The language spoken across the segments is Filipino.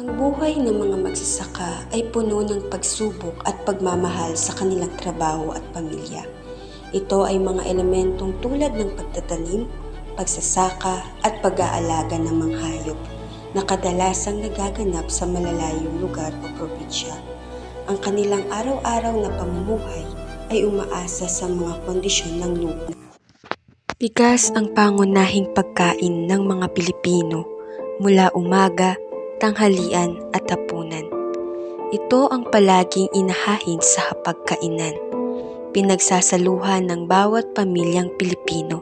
Ang buhay ng mga magsasaka ay puno ng pagsubok at pagmamahal sa kanilang trabaho at pamilya. Ito ay mga elementong tulad ng pagtatanim, pagsasaka at pag-aalaga ng mga hayop na kadalasang nagaganap sa malalayong lugar o probinsya. Ang kanilang araw-araw na pamumuhay ay umaasa sa mga kondisyon ng lupa. Bigas ang pangunahing pagkain ng mga Pilipino mula umaga, tanghalian at hapunan. Ito ang palaging inahahin sa hapagkainan, pinagsasaluhan ng bawat pamilyang Pilipino.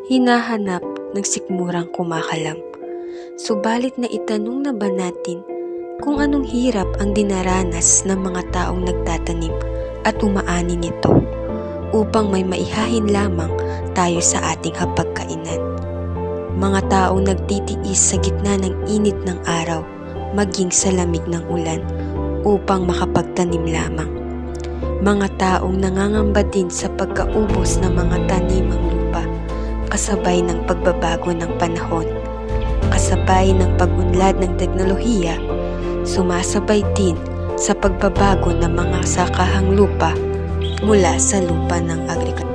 Hinahanap ng sikmurang kumakalam. Subalit na itanong na ba natin kung anong hirap ang dinaranas ng mga taong nagtatanim at umaani nito upang may maihahin lamang tayo sa ating hapagkainan. Mga taong nagtitiis sa gitna ng init ng araw, maging sa lamig ng ulan upang makapagtanim lamang. Mga taong nangangamba din sa pagkaubos ng mga tanimang lupa, kasabay ng pagbabago ng panahon, kasabay ng pag-unlad ng teknolohiya, sumasabay din sa pagbabago ng mga sakahang lupa mula sa lupa ng agrikultura.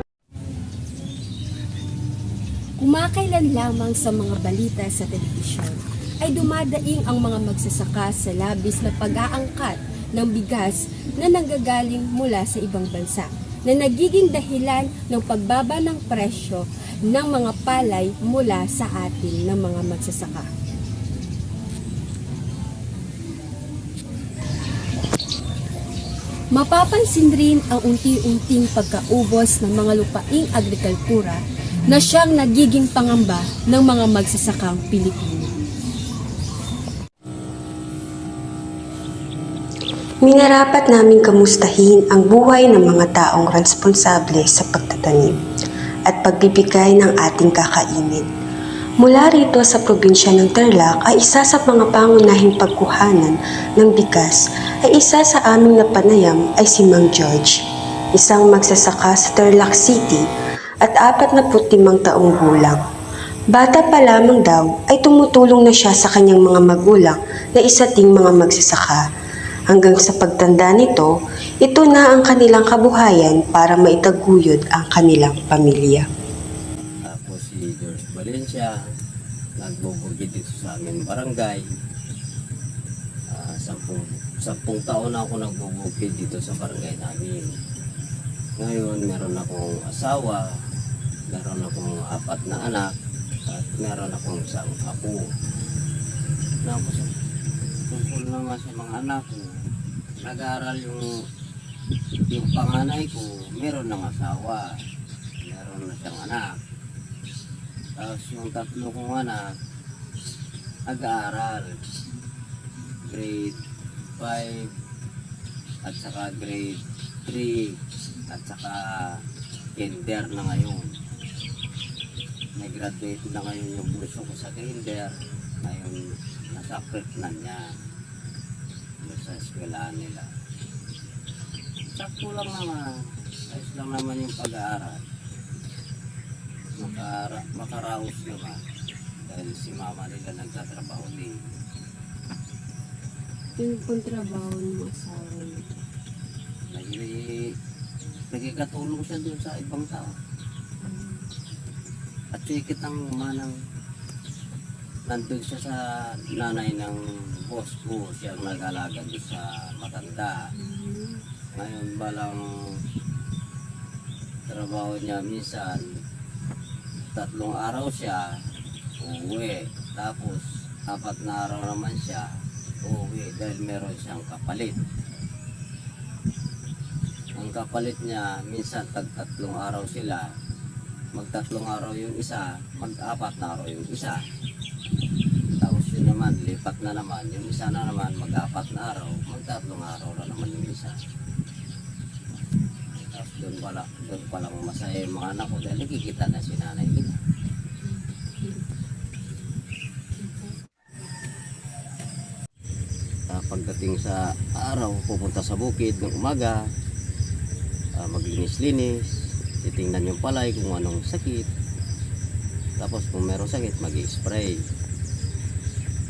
Kumakailan lamang sa mga balita sa telebisyon ay dumadaing ang mga magsasaka sa labis na pag-aangkat ng bigas na nanggagaling mula sa ibang bansa na nagiging dahilan ng pagbaba ng presyo ng mga palay mula sa atin ng mga magsasaka. Mapapansin rin ang unti-unting pagkaubos ng mga lupaing agrikultura na siyang nagiging pangamba ng mga magsasakang Pilipino. Minarapat naming kamustahin ang buhay ng mga taong responsable sa pagtatanim at pagbibigay ng ating kakainin. Mula rito sa probinsya ng Tarlac ay isa sa mga pangunahing pagkuhanan ng bigas ay isa sa aming napanayam ay si Mang George, isang magsasaka sa Tarlac City at 45 taong gulang. Bata pa lamang daw ay tumutulong na siya sa kanyang mga magulang na isa ding mga magsasaka. Hanggang sa pagtanda nito, ito na ang kanilang kabuhayan para maitaguyod ang kanilang pamilya. Ako si George Valencia, nagbubugid dito sa aming barangay. 10 taon na ako nagbubukid dito sa barangay namin. Ngayon, meron akong asawa, meron akong 4 na anak, at meron akong isang apo. Tapos, tungkol naman sa mga anak ko, nag-aaral yung panganay ko, meron ng asawa, meron na siyang anak. Tapos yung 3 kong anak, nag-aaral, grade 5, at saka grade 3, at saka kinder na ngayon. Nag-graduate na ngayon yung bunso ko sa kinder. Ngayon, nasa prep na niya sa eskwelahan nila. Sakto lang naman. Ayos lang naman yung pag-aaral. Makaraos naman. Dahil si mama nila nagtatrabaho din. Yung kontrabaho ng asawa nito. Nagkikatulong siya doon sa ibang tao. At sikit ang manang nandun siya sa nanay ng boss ko. Siya ang nag-alaga doon sa matanda. Ngayon balang trabaho niya minsan 3 araw siya uuwi. Tapos 4 na araw naman siya uuwi dahil meron siyang kapalit. Ang kapalit niya, minsan tag-3 araw sila. Mag-3 araw yung isa, mag-4 na araw yung isa. Tapos yun naman, lipat na naman. Yung isa na naman, mag-4 na araw, mag-3 araw na naman yung isa. Tapos doon pala masaya yung mga anak ko dahil nakikita na si nanay nila. Pagdating sa araw, pupunta sa bukid ng umaga, maglinis-linis, titingnan yung palay kung anong sakit, tapos kung merong sakit mag-i-spray,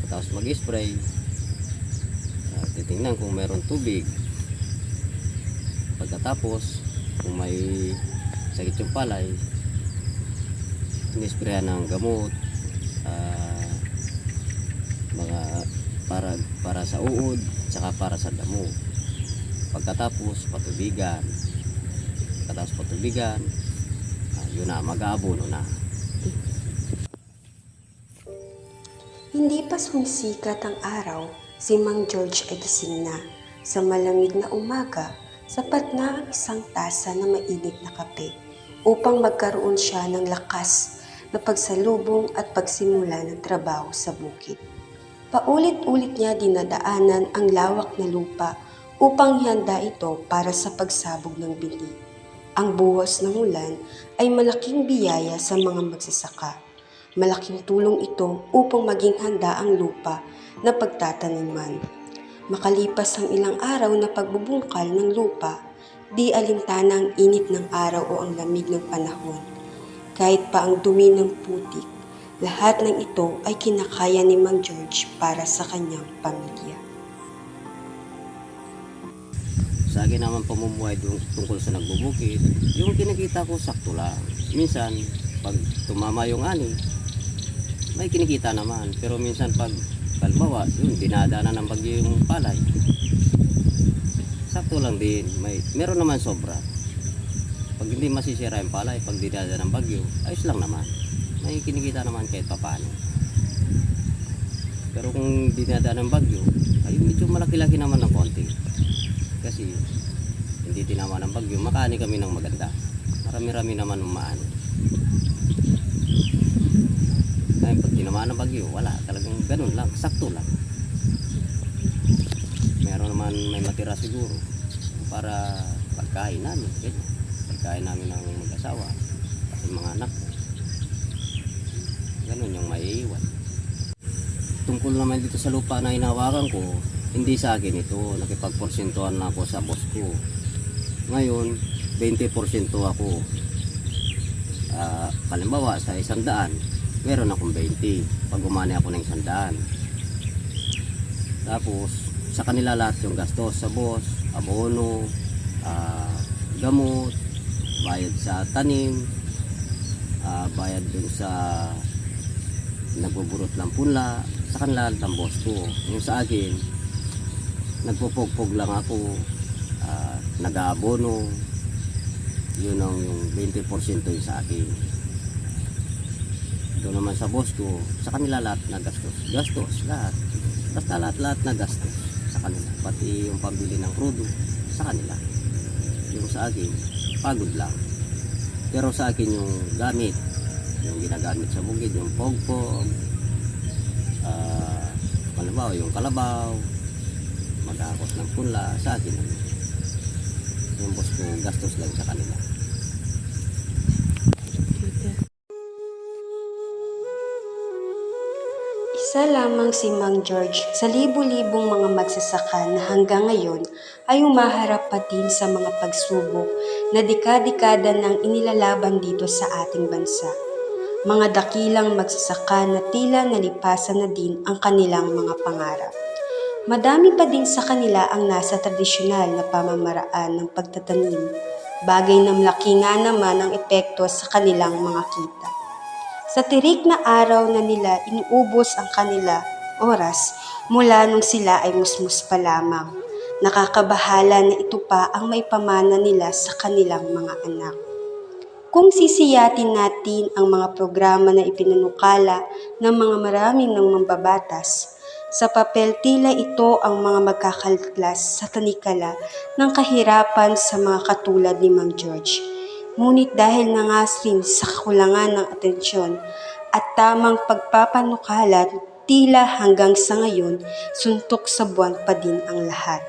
tapos mag-i-spray, titingnan kung mayroon tubig. Pagkatapos, kung may sakit yung palay, inisprayan ng gamot, mga para sa uod, saka para sa damo. Pagkatapos patubigan, yun na, mag-aabono na. Hindi pa sumisikat ang araw, si Mang George ay gising na. Sa malamig na umaga, sapat na ang isang tasa na mainit na kape upang magkaroon siya ng lakas na pagsalubong at pagsimula ng trabaho sa bukid. Paulit-ulit niya dinadaanan ang lawak na lupa upang ihanda ito para sa pagsabog ng binhi. Ang buhos ng ulan ay malaking biyaya sa mga magsasaka. Malaking tulong ito upang maging handa ang lupa na pagtataniman. Makalipas ang ilang araw na pagbubungkal ng lupa, di alintana ang init ng araw o ang lamig ng panahon. Kahit pa ang dumi ng putik, lahat ng ito ay kinakaya ni Mang George para sa kanyang pamilya. Sa akin naman pamumuhay tungkol sa nagbubukid, yung kinikita ko sakto lang. Minsan, pag tumama yung ani, may kinikita naman. Pero minsan pag kalbawa, yun, dinadaanan ng bagyo yung palay. Sakto lang din. Meron naman sobra. Pag hindi masisira yung palay, pag dinadaanan ng bagyo, ayos lang naman. May kinikita naman kahit papaano. Pero kung dinadaanan ng bagyo, ay medyo malaki-laki naman ng konti. Kasi hindi tinama ng bagyo, makaani kami ng maganda. Marami-rami naman umaani. Ngayon pag tinamaan ng bagyo, wala, talagang ganun lang, sakto lang. Meron naman may matira siguro para pagkain namin, ganyan. Pagkain namin ng mag-asawa, kasi mga anak ko. Ganun yung maiiwan. Tungkol naman dito sa lupa na hinawakan ko, hindi sa akin ito, nakipagporsentuhan na ako sa boss ko. Ngayon, 20% ako. Halimbawa sa 100, meron akong 20 pag umani ako ng 100. Tapos sa kanila lahat yung gastos sa boss, abono, gamot, bayad sa tanim, bayad dun sa nagbuburot ng punla, sa kanila lahat ang boss ko. Yung sa akin, nagpupugpog lang ako, nag-aabono, yun ang yung 20% yung sa akin. Doon naman sa boss ko, sa kanila lahat na gastos, lahat. Basta lahat na gastos sa kanila, pati yung pambili ng crudo sa kanila. Yung sa akin, pagod lang. Pero sa akin yung gamit, yung ginagamit sa bukid, yung pogpog, halimbawa yung kalabaw, mag-akos ng punla, sa akin naman. Yung boss ko, gastos lang sa kanila. Isa lamang si Mang George sa libu-libong mga magsasaka na hanggang ngayon ay humaharap pa din sa mga pagsubok na dekada-dekada nang inilalaban dito sa ating bansa. Mga dakilang magsasaka na tila nalipasan na din ang kanilang mga pangarap. Madami pa din sa kanila ang nasa tradisyonal na pamamaraan ng pagtatanim, bagay na malaki nga naman ang epekto sa kanilang mga kita. Sa tirik na araw na nila inuubos ang kanila oras mula nung sila ay musmus pa lamang. Nakakabahala na ito pa ang may pamana nila sa kanilang mga anak. Kung sisiyatin natin ang mga programa na ipinanukala ng mga maraming ng mambabatas, sa papel tila ito ang mga magkakalklas sa tanikala ng kahirapan sa mga katulad ni Mang George. Ngunit dahil nangas rin sa kakulangan ng atensyon at tamang pagpapanukala, tila hanggang sa ngayon, suntok sa buwan pa din ang lahat.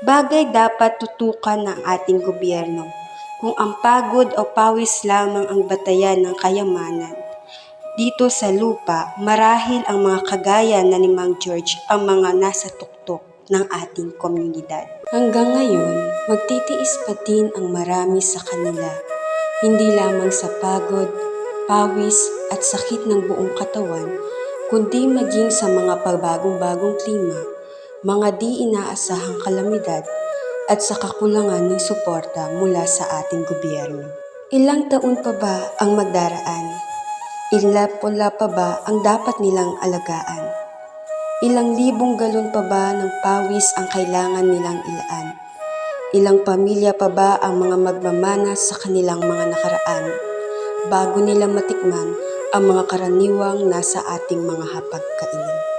Bagay dapat tutukan ng ating gobyerno. Kung ang pagod o pawis lamang ang batayan ng kayamanan, dito sa lupa, marahil ang mga kagaya na ni Mang George ang mga nasa tuktok ng ating komunidad. Hanggang ngayon, magtitiis pa din ang marami sa kanila, hindi lamang sa pagod, pawis at sakit ng buong katawan, kundi maging sa mga pagbagong-bagong klima, mga di inaasahang kalamidad at sa kakulangan ng suporta mula sa ating gobyerno. Ilang taon pa ba ang magdaraan? Ilan pula pa ba ang dapat nilang alagaan? Ilang libong galon pa ba ng pawis ang kailangan nilang ilaan? Ilang pamilya pa ba ang mga magmamanas sa kanilang mga nakaraan bago nila matikman ang mga karaniwang nasa ating mga hapagkainan?